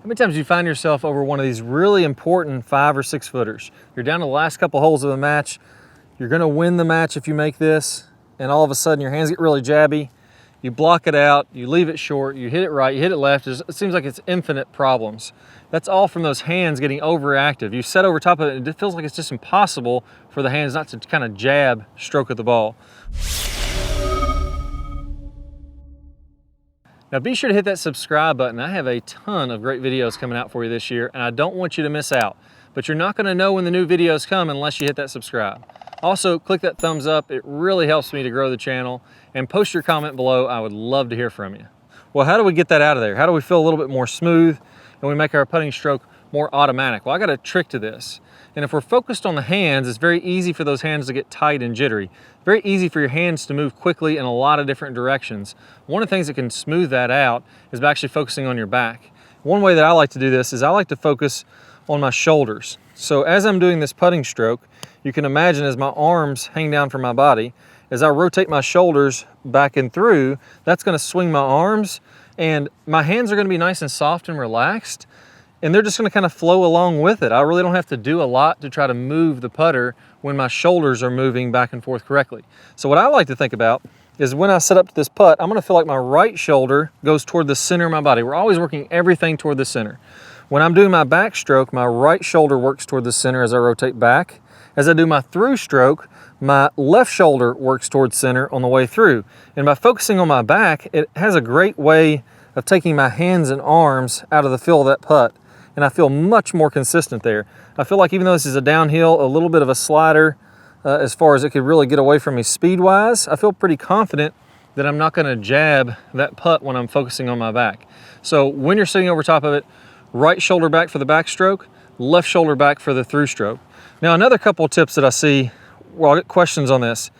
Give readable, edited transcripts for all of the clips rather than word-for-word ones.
How many times do you find yourself over one of these really important 5 or 6 footers? You're down to the last couple holes of the match. You're gonna win the match if you make this, and all of a sudden your hands get really jabby. You block it out, you leave it short, you hit it right, you hit it left. It seems like it's infinite problems. That's all from those hands getting overactive. You set over top of it, and it feels like it's just impossible for the hands not to kind of jab stroke at the ball. Now be sure to hit that subscribe button. I have a ton of great videos coming out for you this year, and I don't want you to miss out. But you're not gonna know when the new videos come unless you hit that subscribe. Also, click that thumbs up. It really helps me to grow the channel. And post your comment below. I would love to hear from you. Well, how do we get that out of there? How do we feel a little bit more smooth and we make our putting stroke more automatic? Well, I got a trick to this. And if we're focused on the hands, it's very easy for those hands to get tight and jittery. Very easy for your hands to move quickly in a lot of different directions. One of the things that can smooth that out is by actually focusing on your back. One way that I like to do this is I like to focus on my shoulders. So as I'm doing this putting stroke, you can imagine as my arms hang down from my body, as I rotate my shoulders back and through, that's gonna swing my arms, and my hands are gonna be nice and soft and relaxed, and they're just gonna kind of flow along with it. I really don't have to do a lot to try to move the putter when my shoulders are moving back and forth correctly. So what I like to think about is when I set up to this putt, I'm gonna feel like my right shoulder goes toward the center of my body. We're always working everything toward the center. When I'm doing my backstroke, my right shoulder works toward the center as I rotate back. As I do my through stroke, my left shoulder works towards center on the way through. And by focusing on my back, it has a great way of taking my hands and arms out of the feel of that putt. And I feel much more consistent there. I feel like even though this is a downhill, a little bit of a slider, as far as it could really get away from me speed-wise, I feel pretty confident that I'm not gonna jab that putt when I'm focusing on my back. So when you're sitting over top of it, right shoulder back for the backstroke, left shoulder back for the through stroke. Now another couple of tips that I see, well, I'll get questions on this.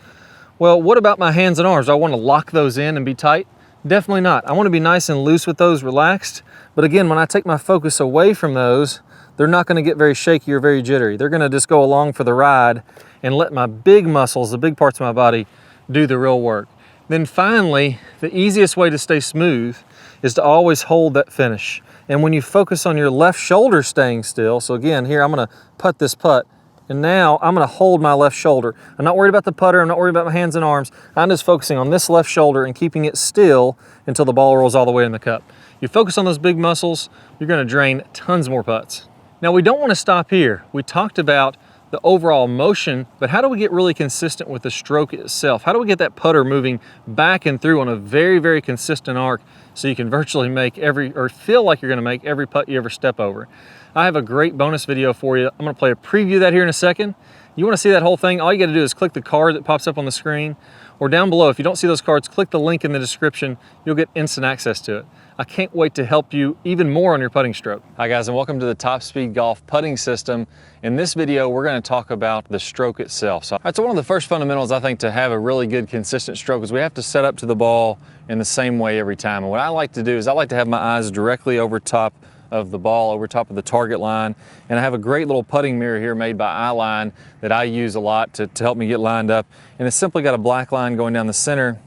Well, what about my hands and arms? Do I want to lock those in and be tight? Definitely not. I want to be nice and loose with those, relaxed. But again, when I take my focus away from those, they're not going to get very shaky or very jittery. They're going to just go along for the ride and let my big muscles, the big parts of my body, do the real work. Then finally, the easiest way to stay smooth is to always hold that finish. And when you focus on your left shoulder staying still, so again, here I'm going to putt this putt, and now I'm gonna hold my left shoulder. I'm not worried about the putter, I'm not worried about my hands and arms. I'm just focusing on this left shoulder and keeping it still until the ball rolls all the way in the cup. You focus on those big muscles, you're gonna drain tons more putts. Now we don't wanna stop here. We talked about the overall motion, but how do we get really consistent with the stroke itself? How do we get that putter moving back and through on a very, very consistent arc so you can virtually make or feel like you're gonna make every putt you ever step over? I have a great bonus video for you. I'm gonna play a preview of that here in a second. You wanna see that whole thing? All you gotta do is click the card that pops up on the screen, or down below, if you don't see those cards, click the link in the description. You'll get instant access to it. I can't wait to help you even more on your putting stroke. Hi guys, and welcome to the Top Speed Golf putting system. In this video, we're gonna talk about the stroke itself. So one of the first fundamentals I think to have a really good consistent stroke is we have to set up to the ball in the same way every time. And what I like to do is I like to have my eyes directly over top of the ball, over top of the target line. And I have a great little putting mirror here made by Eyeline that I use a lot to help me get lined up. And it's simply got a black line going down the center.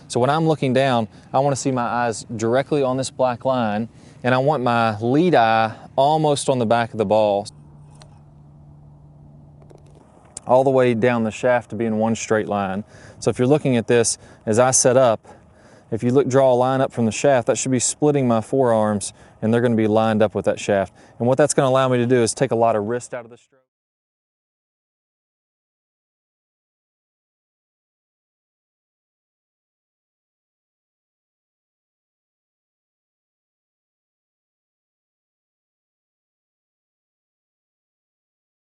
So when I'm looking down, I want to see my eyes directly on this black line, and I want my lead eye almost on the back of the ball, all the way down the shaft to be in one straight line. So if you're looking at this, as I set up, if you draw a line up from the shaft, that should be splitting my forearms, and they're going to be lined up with that shaft. And what that's going to allow me to do is take a lot of wrist out of the stroke.